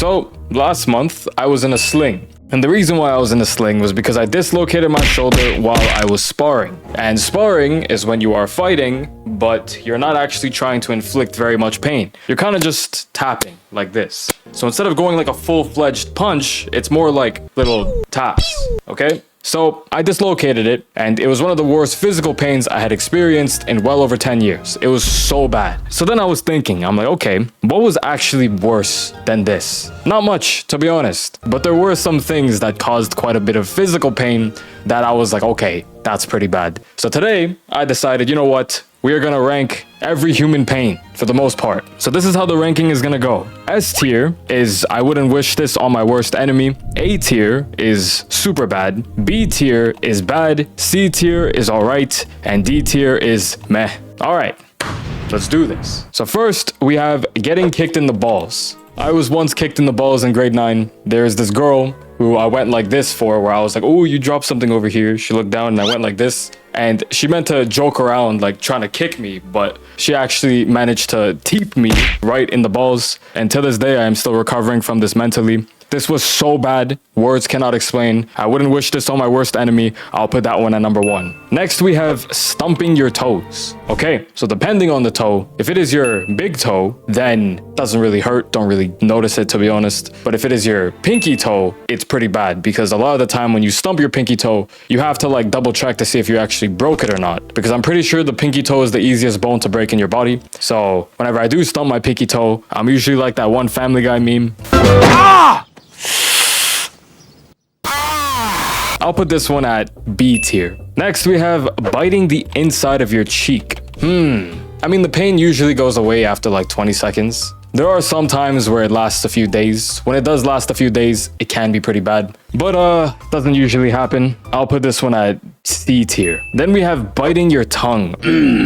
So, last month, I was in a sling. And the reason why I was in a sling was because I dislocated my shoulder while I was sparring. And sparring is when you are fighting, but you're not actually trying to inflict very much pain. You're kind of just tapping like this. So instead of going like a full-fledged punch, it's more like little taps, okay? So I dislocated it, and it was one of the worst physical pains I had experienced in well over 10 years. It was so bad. So then I was thinking, I'm like, okay, what was actually worse than this? Not much, to be honest, but there were some things that caused quite a bit of physical pain that I was like, okay, that's pretty bad. So today I decided, you know what? We are gonna rank every human pain for the most part. So this is how the ranking is gonna go. S tier is I wouldn't wish this on my worst enemy. A tier is super bad. B tier is bad. C tier is alright. And D tier is meh. Alright, let's do this. So first we have getting kicked in the balls. I was once kicked in the balls in grade 9. There's this girl who I went like this for, where I was like, oh, you dropped something over here. She looked down and I went like this. And she meant to joke around, like trying to kick me, but she actually managed to teep me right in the balls. And to this day, I am still recovering from this mentally. This was so bad, words cannot explain. I wouldn't wish this on my worst enemy. I'll put that one at number 1. Next, we have stumping your toes. Okay, so depending on the toe, if it is your big toe, then it doesn't really hurt. Don't really notice it, to be honest. But if it is your pinky toe, it's pretty bad, because a lot of the time when you stump your pinky toe, you have to like double check to see if you actually broke it or not. Because I'm pretty sure the pinky toe is the easiest bone to break in your body. So whenever I do stump my pinky toe, I'm usually like that one Family Guy meme. Ah! I'll put this one at B tier. Next, we have biting the inside of your cheek. I mean, the pain usually goes away after like 20 seconds. There are some times where it lasts a few days. When it does last a few days, it can be pretty bad. But doesn't usually happen. I'll put this one at C tier. Then we have biting your tongue.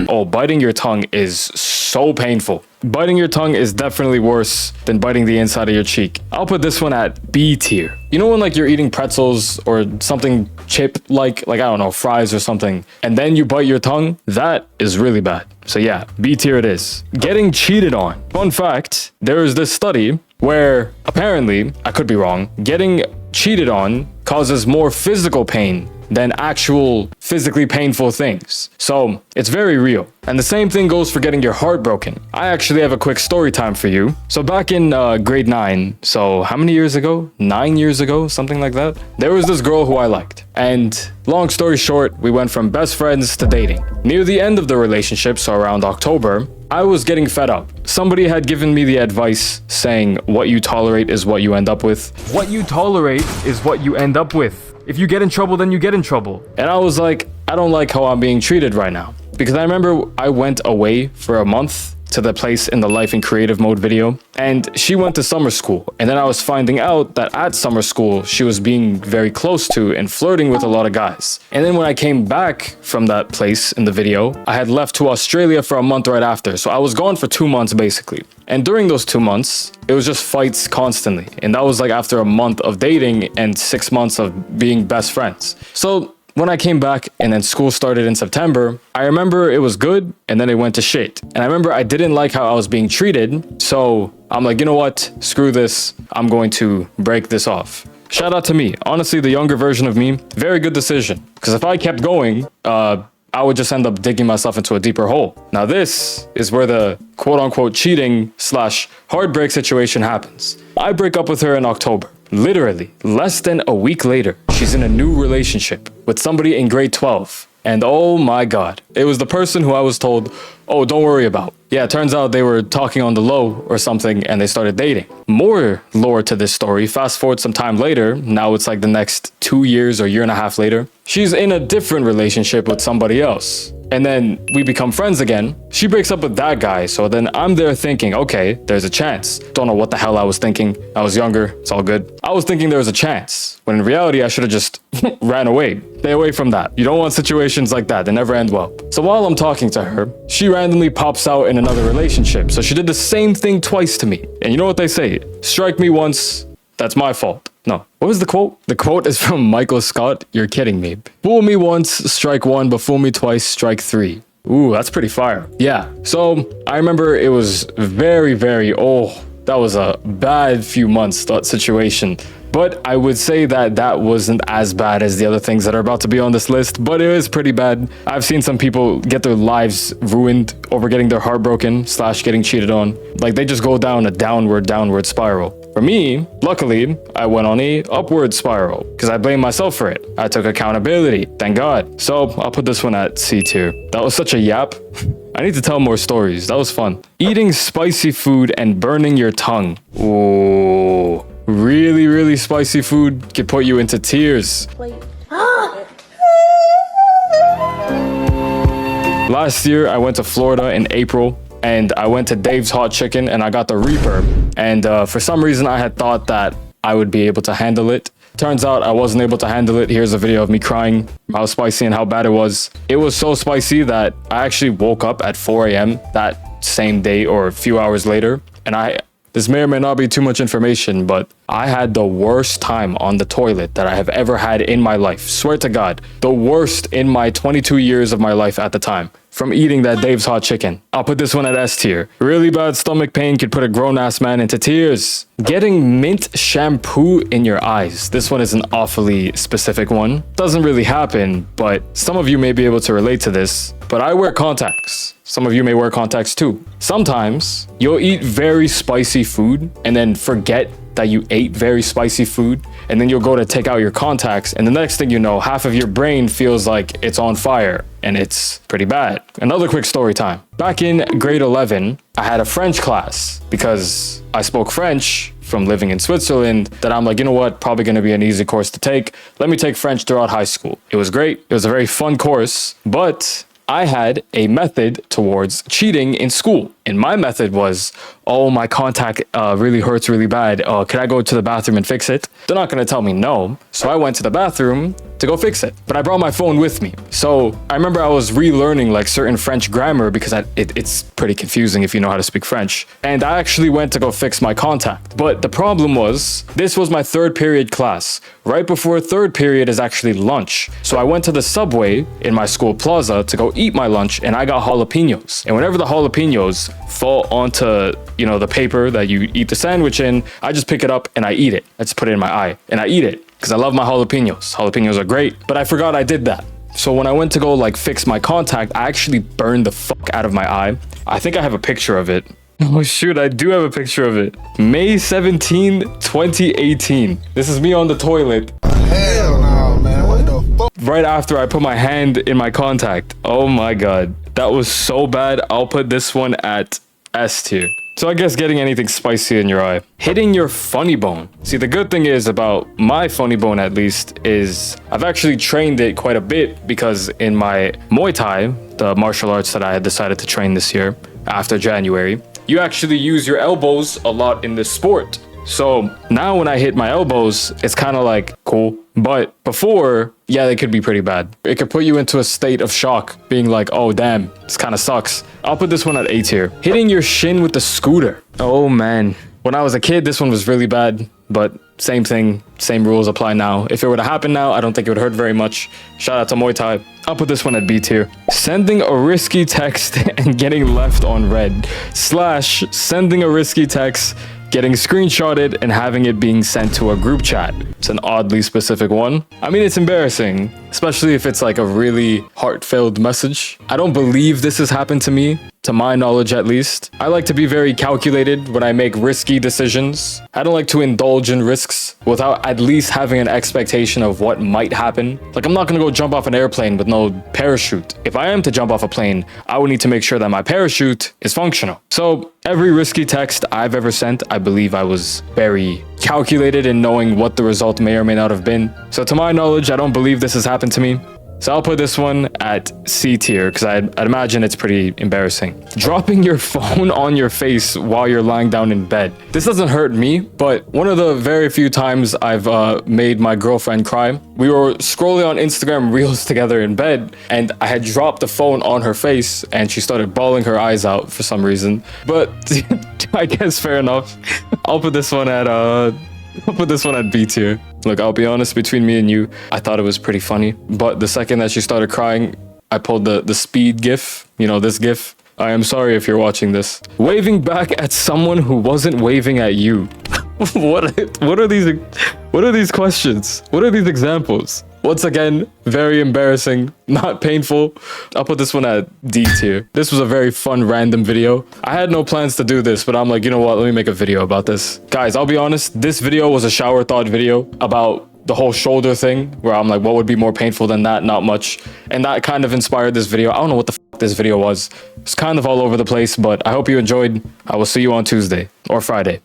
Oh, biting your tongue is so painful. Biting your tongue is definitely worse than biting the inside of your cheek. I'll put this one at B tier. You know when like you're eating pretzels or something chip like I don't know, fries or something, and then you bite your tongue? That is really bad. So yeah, B tier it is. Getting cheated on. Fun fact, there is this study where apparently, I could be wrong, getting cheated on causes more physical pain than actual physically painful things. So it's very real. And the same thing goes for getting your heart broken. I actually have a quick story time for you. So back in grade 9, so how many years ago? 9 years ago, something like that. There was this girl who I liked. And long story short, we went from best friends to dating. Near the end of the relationship, so around October, I was getting fed up. Somebody had given me the advice saying, what you tolerate is what you end up with. What you tolerate is what you end up with. If you get in trouble, then you get in trouble. And I was like, I don't like how I'm being treated right now. Because I remember I went away for a month to the place in the Life in Creative Mode video, and she went to summer school. And then I was finding out that at summer school, she was being very close to and flirting with a lot of guys. And then when I came back from that place in the video, I had left to Australia for a month right after. So I was gone for 2 months basically. And during those 2 months, it was just fights constantly. And that was like after a month of dating and 6 months of being best friends. So when I came back and then school started in September, I remember it was good and then it went to shit. And I remember I didn't like how I was being treated. So I'm like, you know what? Screw this. I'm going to break this off. Shout out to me. Honestly, the younger version of me, very good decision. Because if I kept going, I would just end up digging myself into a deeper hole. Now this is where the quote unquote cheating / heartbreak situation happens. I break up with her in October. Literally, less than a week later, she's in a new relationship with somebody in grade 12. And oh my god, it was the person who I was told, oh, don't worry about. Yeah, it turns out they were talking on the low or something and they started dating. More lore to this story, fast forward some time later, now it's like the next 2 years or year and a half later, she's in a different relationship with somebody else. And then we become friends again. She breaks up with that guy, so then I'm there thinking, okay, there's a chance. Don't know what the hell I was thinking. I was younger, it's all good. I was thinking there was a chance, when in reality I should have just ran away. Stay away from that. You don't want situations like that, they never end well. So while I'm talking to her, she randomly pops out in another relationship. So she did the same thing twice to me. And you know what they say? Strike me once, that's my fault. No. What was the quote? The quote is from Michael Scott. You're kidding me. Fool me once, strike one, but fool me twice, strike three. Ooh, that's pretty fire. Yeah. So I remember it was very, That was a bad few months, that situation. But I would say that that wasn't as bad as the other things that are about to be on this list, but it is pretty bad. I've seen some people get their lives ruined over getting their heart broken / getting cheated on. Like, they just go down a downward spiral. For me, luckily, I went on a upward spiral because I blame myself for it. I took accountability, thank God. So I'll put this one at C tier. That was such a yap. I need to tell more stories. That was fun. Eating spicy food and burning your tongue. Ooh. Really, really spicy food can put you into tears. Last year, I went to Florida in April, and I went to Dave's Hot Chicken, and I got the Reaper. And for some reason, I had thought that I would be able to handle it. Turns out I wasn't able to handle it. Here's a video of me crying how spicy and how bad it was. It was so spicy that I actually woke up at 4 a.m. that same day or a few hours later, and this may or may not be too much information, but I had the worst time on the toilet that I have ever had in my life. Swear to God, the worst in my 22 years of my life at the time from eating that Dave's Hot Chicken. I'll put this one at S tier. Really bad stomach pain could put a grown-ass man into tears. Getting mint shampoo in your eyes. This one is an awfully specific one. Doesn't really happen, but some of you may be able to relate to this. But I wear contacts. Some of you may wear contacts too. Sometimes you'll eat very spicy food and then forget that you ate very spicy food, and then you'll go to take out your contacts, and the next thing you know, half of your brain feels like it's on fire, and it's pretty bad. Another quick story time. Back in grade 11, I had a French class because I spoke French from living in Switzerland that I'm like, you know what, probably going to be an easy course to take. Let me take French throughout high school. It was great. It was a very fun course, but I had a method towards cheating in school. And my method was, oh, my contact really hurts really bad. Can I go to the bathroom and fix it? They're not going to tell me no. So I went to the bathroom to go fix it. But I brought my phone with me. So I remember I was relearning like certain French grammar because it's pretty confusing if you know how to speak French. And I actually went to go fix my contact. But the problem was, this was my third period class. Right before third period is actually lunch. So I went to the Subway in my school plaza to go eat my lunch, and I got jalapenos. And whenever the jalapenos fall onto, the paper that you eat the sandwich in, I just pick it up and I eat it. I just put it in my eye and I eat it because I love my jalapenos. Jalapenos are great, but I forgot I did that. So when I went to go like fix my contact, I actually burned the fuck out of my eye. I think I have a picture of it. Oh shoot, I do have a picture of it. May 17, 2018. This is me on the toilet. Hell no, man. What the fuck? Right after I put my hand in my contact. Oh my God. That was so bad. I'll put this one at S tier. So I guess getting anything spicy in your eye. Hitting your funny bone. See, the good thing is about my funny bone, at least, is I've actually trained it quite a bit because in my Muay Thai, the martial arts that I had decided to train this year after January, you actually use your elbows a lot in this sport. So now when I hit my elbows, it's kind of like cool. But before, yeah, they could be pretty bad. It could put you into a state of shock, being like, oh, damn, this kind of sucks. I'll put this one at A tier. Hitting your shin with the scooter. Oh, man. When I was a kid, this one was really bad, but same thing, same rules apply now. If it were to happen now, I don't think it would hurt very much. Shout out to Muay Thai. I'll put this one at B tier. Sending a risky text and getting left on red. / sending a risky text, getting screenshotted, and having it being sent to a group chat. It's an oddly specific one. I mean, it's embarrassing, especially if it's like a really heart-filled message. I don't believe this has happened to me, to my knowledge at least. I like to be very calculated when I make risky decisions. I don't like to indulge in risks without at least having an expectation of what might happen. Like, I'm not gonna go jump off an airplane with no parachute. If I am to jump off a plane, I would need to make sure that my parachute is functional. So every risky text I've ever sent, I believe I was very calculated in knowing what the result may or may not have been. So to my knowledge, I don't believe this has happened to me. So I'll put this one at C tier because I'd imagine it's pretty embarrassing. Dropping your phone on your face while you're lying down in bed. This doesn't hurt me, but one of the very few times I've made my girlfriend cry, we were scrolling on Instagram Reels together in bed, and I had dropped the phone on her face and she started bawling her eyes out for some reason. But I guess fair enough. I'll put this one at B tier. Look, I'll be honest, between me and you, I thought it was pretty funny. But the second that she started crying, I pulled the speed gif, this gif, I am sorry if you're watching this. Waving back at someone who wasn't waving at you. What are these questions? What are these examples? Once again, very embarrassing, not painful. I'll put this one at D tier. This was a very fun random video. I had no plans to do this, but I'm like, you know what? Let me make a video about this. Guys, I'll be honest. This video was a shower thought video about the whole shoulder thing, where I'm like, what would be more painful than that? Not much. And that kind of inspired this video. I don't know what the f this video was. It's kind of all over the place, but I hope you enjoyed. I will see you on Tuesday or Friday.